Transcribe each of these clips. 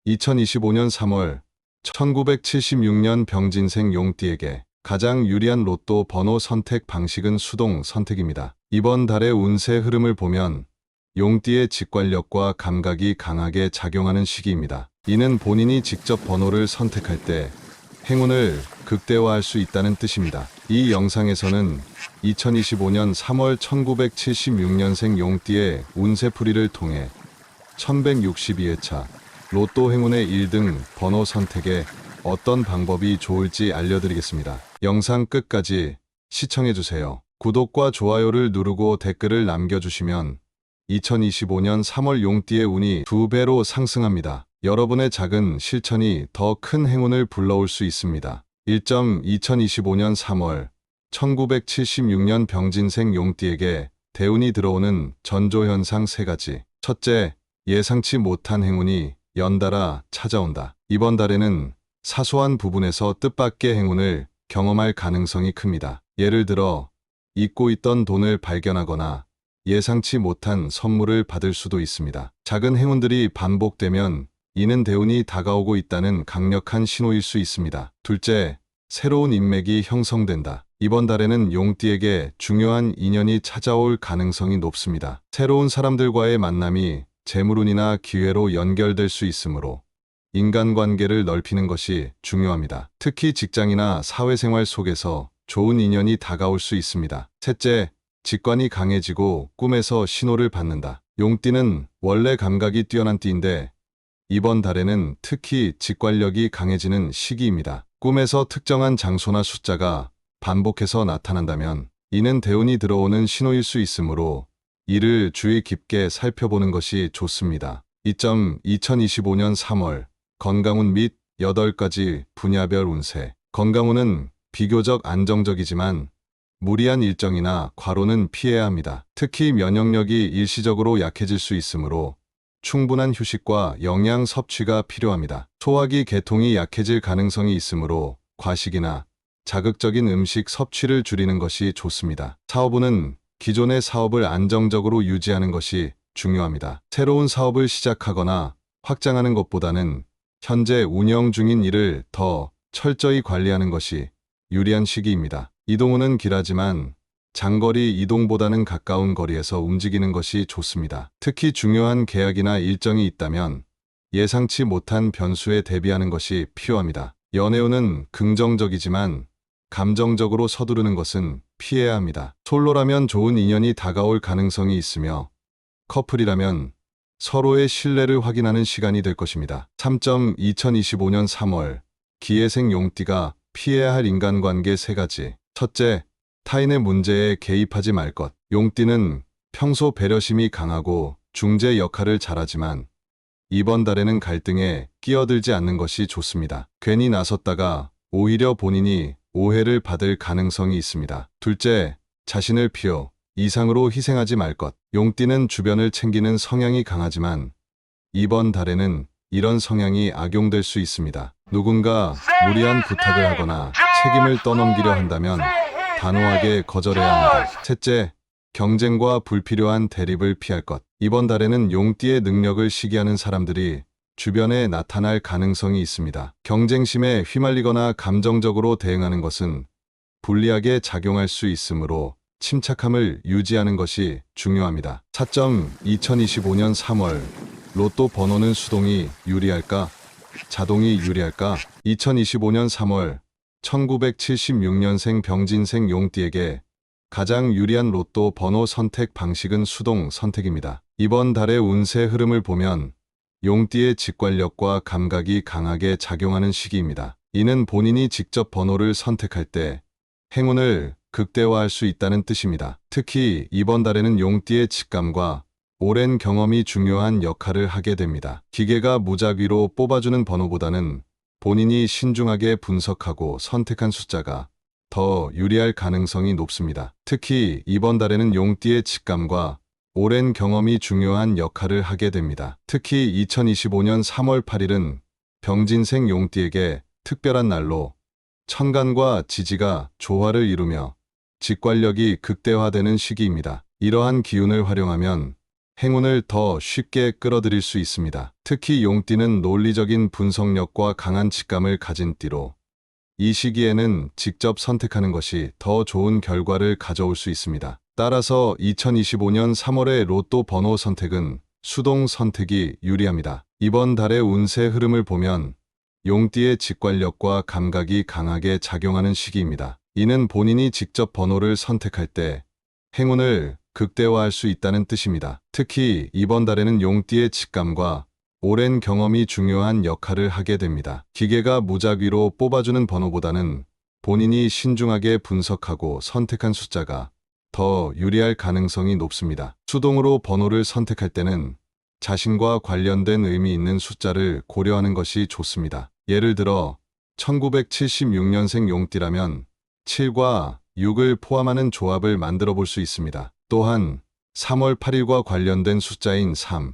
2025년 3월 1976년 병진생 용띠에게 가장 유리한 로또 번호 선택 방식은 수동 선택입니다. 이번 달의 운세 흐름을 보면 용띠의 직관력과 감각이 강하게 작용하는 시기입니다. 이는 본인이 직접 번호를 선택할 때 행운을 극대화할 수 있다는 뜻입니다. 이 영상에서는 2025년 3월 1976년생 용띠의 운세풀이를 통해 1162회차 로또 행운의 1등 번호 선택에 어떤 방법이 좋을지 알려드리겠습니다. 영상 끝까지 시청해주세요. 구독과 좋아요를 누르고 댓글을 남겨주시면 2025년 3월 용띠의 운이 2배로 상승합니다. 여러분의 작은 실천이 더 큰 행운을 불러올 수 있습니다. 2025년 3월 1976년 병진생 용띠에게 대운이 들어오는 전조현상 3가지. 첫째, 예상치 못한 행운이 연달아 찾아온다. 이번 달에는 사소한 부분에서 뜻밖의 행운을 경험할 가능성이 큽니다. 예를 들어 잊고 있던 돈을 발견하거나 예상치 못한 선물을 받을 수도 있습니다. 작은 행운들이 반복되면 이는 대운이 다가오고 있다는 강력한 신호일 수 있습니다. 둘째, 새로운 인맥이 형성된다. 이번 달에는 용띠에게 중요한 인연이 찾아올 가능성이 높습니다. 새로운 사람들과의 만남이 재물운이나 기회로 연결될 수 있으므로 인간관계를 넓히는 것이 중요합니다. 특히 직장이나 사회생활 속에서 좋은 인연이 다가올 수 있습니다. 셋째, 직관이 강해지고 꿈에서 신호를 받는다. 용띠는 원래 감각이 뛰어난 띠인데 이번 달에는 특히 직관력이 강해지는 시기입니다. 꿈에서 특정한 장소나 숫자가 반복해서 나타난다면 이는 대운이 들어오는 신호일 수 있으므로 이를 주의 깊게 살펴보는 것이 좋습니다. 2025년 3월 건강운 및 8가지 분야별 운세. 건강운은 비교적 안정적이지만 무리한 일정이나 과로는 피해야 합니다. 특히 면역력이 일시적으로 약해질 수 있으므로 충분한 휴식과 영양 섭취가 필요합니다. 소화기 계통이 약해질 가능성이 있으므로 과식이나 자극적인 음식 섭취를 줄이는 것이 좋습니다. 사업운은 기존의 사업을 안정적으로 유지하는 것이 중요합니다. 새로운 사업을 시작하거나 확장하는 것보다는 현재 운영 중인 일을 더 철저히 관리하는 것이 유리한 시기입니다. 이동운은 길하지만 장거리 이동보다는 가까운 거리에서 움직이는 것이 좋습니다. 특히 중요한 계약이나 일정이 있다면 예상치 못한 변수에 대비하는 것이 필요합니다. 연애운은 긍정적이지만 감정적으로 서두르는 것은 피해야 합니다. 솔로라면 좋은 인연이 다가올 가능성이 있으며 커플이라면 서로의 신뢰를 확인하는 시간이 될 것입니다. 2025년 3월 기해생 용띠가 피해야 할 인간관계 3가지. 첫째, 타인의 문제에 개입하지 말 것. 용띠는 평소 배려심이 강하고 중재 역할을 잘하지만 이번 달에는 갈등에 끼어들지 않는 것이 좋습니다. 괜히 나섰다가 오히려 본인이 오해를 받을 가능성이 있습니다. 둘째, 자신을 필요 이상으로 희생하지 말 것. 용띠는 주변을 챙기는 성향이 강하지만 이번 달에는 이런 성향이 악용될 수 있습니다. 누군가 무리한 부탁을 하거나 책임을 떠넘기려 한다면 단호하게 거절해야 합니다. 셋째, 경쟁과 불필요한 대립을 피할 것. 이번 달에는 용띠의 능력을 시기하는 사람들이 주변에 나타날 가능성이 있습니다. 경쟁심에 휘말리거나 감정적으로 대응하는 것은 불리하게 작용할 수 있으므로 침착함을 유지하는 것이 중요합니다. 차점 2025년 3월 로또 번호는 수동이 유리할까? 자동이 유리할까? 2025년 3월 1976년생 병진생 용띠에게 가장 유리한 로또 번호 선택 방식은 수동 선택입니다. 이번 달의 운세 흐름을 보면 용띠의 직관력과 감각이 강하게 작용하는 시기입니다. 이는 본인이 직접 번호를 선택할 때 행운을 극대화할 수 있다는 뜻입니다. 특히 이번 달에는 용띠의 직감과 오랜 경험이 중요한 역할을 하게 됩니다. 기계가 무작위로 뽑아주는 번호보다는 본인이 신중하게 분석하고 선택한 숫자가 더 유리할 가능성이 높습니다. 특히 이번 달에는 용띠의 직감과 오랜 경험이 중요한 역할을 하게 됩니다. 특히 2025년 3월 8일은 병진생 용띠에게 특별한 날로 천간과 지지가 조화를 이루며 직관력이 극대화되는 시기입니다. 이러한 기운을 활용하면 행운을 더 쉽게 끌어들일 수 있습니다. 특히 용띠는 논리적인 분석력과 강한 직감을 가진 띠로 이 시기에는 직접 선택하는 것이 더 좋은 결과를 가져올 수 있습니다. 따라서 2025년 3월의 로또 번호 선택은 수동 선택이 유리합니다. 이번 달의 운세 흐름을 보면 용띠의 직관력과 감각이 강하게 작용하는 시기입니다. 이는 본인이 직접 번호를 선택할 때 행운을 극대화할 수 있다는 뜻입니다. 특히 이번 달에는 용띠의 직감과 오랜 경험이 중요한 역할을 하게 됩니다. 기계가 무작위로 뽑아주는 번호보다는 본인이 신중하게 분석하고 선택한 숫자가 더 유리할 가능성이 높습니다. 수동으로 번호를 선택할 때는 자신과 관련된 의미 있는 숫자를 고려하는 것이 좋습니다. 예를 들어 1976년생 용띠라면 7과 6을 포함하는 조합을 만들어 볼 수 있습니다. 또한 3월 8일과 관련된 숫자인 3,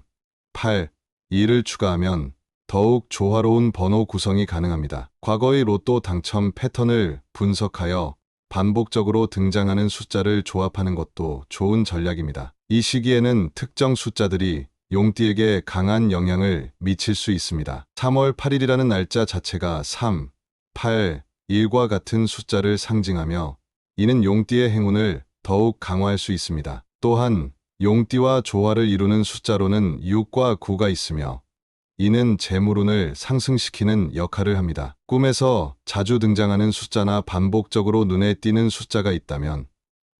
8, 2를 추가하면 더욱 조화로운 번호 구성이 가능합니다. 과거의 로또 당첨 패턴을 분석하여 반복적으로 등장하는 숫자를 조합하는 것도 좋은 전략입니다. 이 시기에는 특정 숫자들이 용띠에게 강한 영향을 미칠 수 있습니다. 3월 8일이라는 날짜 자체가 3, 8, 1과 같은 숫자를 상징하며 이는 용띠의 행운을 더욱 강화할 수 있습니다. 또한 용띠와 조화를 이루는 숫자로는 6과 9가 있으며 이는 재물운을 상승시키는 역할을 합니다. 꿈에서 자주 등장하는 숫자나 반복적으로 눈에 띄는 숫자가 있다면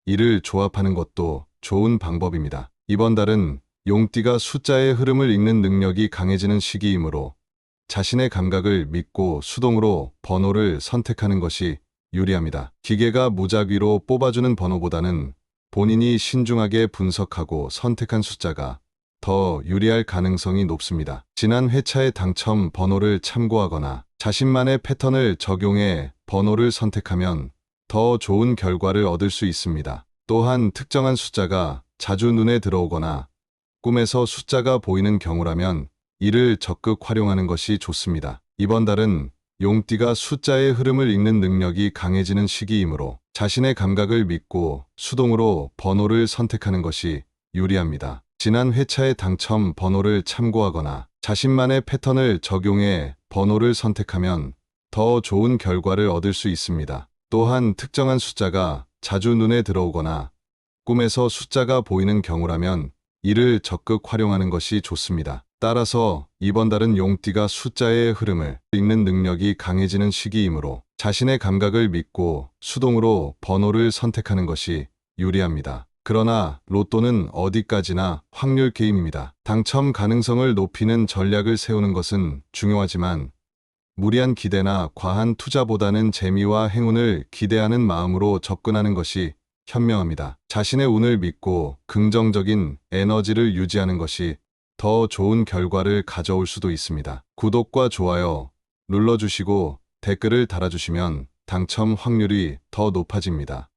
이를 조합하는 것도 좋은 방법입니다. 이번 달은 용띠가 숫자의 흐름을 읽는 능력이 강해지는 시기이므로 자신의 감각을 믿고 수동으로 번호를 선택하는 것이 유리합니다. 기계가 무작위로 뽑아주는 번호보다는 본인이 신중하게 분석하고 선택한 숫자가 더 유리할 가능성이 높습니다. 지난 회차의 당첨 번호를 참고하거나 자신만의 패턴을 적용해 번호를 선택하면 더 좋은 결과를 얻을 수 있습니다. 또한 특정한 숫자가 자주 눈에 들어오거나 꿈에서 숫자가 보이는 경우라면 이를 적극 활용하는 것이 좋습니다. 이번 달은 용띠가 숫자의 흐름을 읽는 능력이 강해지는 시기이므로 자신의 감각을 믿고 수동으로 번호를 선택하는 것이 유리합니다. 지난 회차의 당첨 번호를 참고하거나 자신만의 패턴을 적용해 번호를 선택하면 더 좋은 결과를 얻을 수 있습니다. 또한 특정한 숫자가 자주 눈에 들어오거나 꿈에서 숫자가 보이는 경우라면 이를 적극 활용하는 것이 좋습니다. 따라서 이번 달은 용띠가 숫자의 흐름을 읽는 능력이 강해지는 시기이므로 자신의 감각을 믿고 수동으로 번호를 선택하는 것이 유리합니다. 그러나 로또는 어디까지나 확률 게임입니다. 당첨 가능성을 높이는 전략을 세우는 것은 중요하지만 무리한 기대나 과한 투자보다는 재미와 행운을 기대하는 마음으로 접근하는 것이 현명합니다. 자신의 운을 믿고 긍정적인 에너지를 유지하는 것이 더 좋은 결과를 가져올 수도 있습니다. 구독과 좋아요 눌러주시고 댓글을 달아주시면 당첨 확률이 더 높아집니다.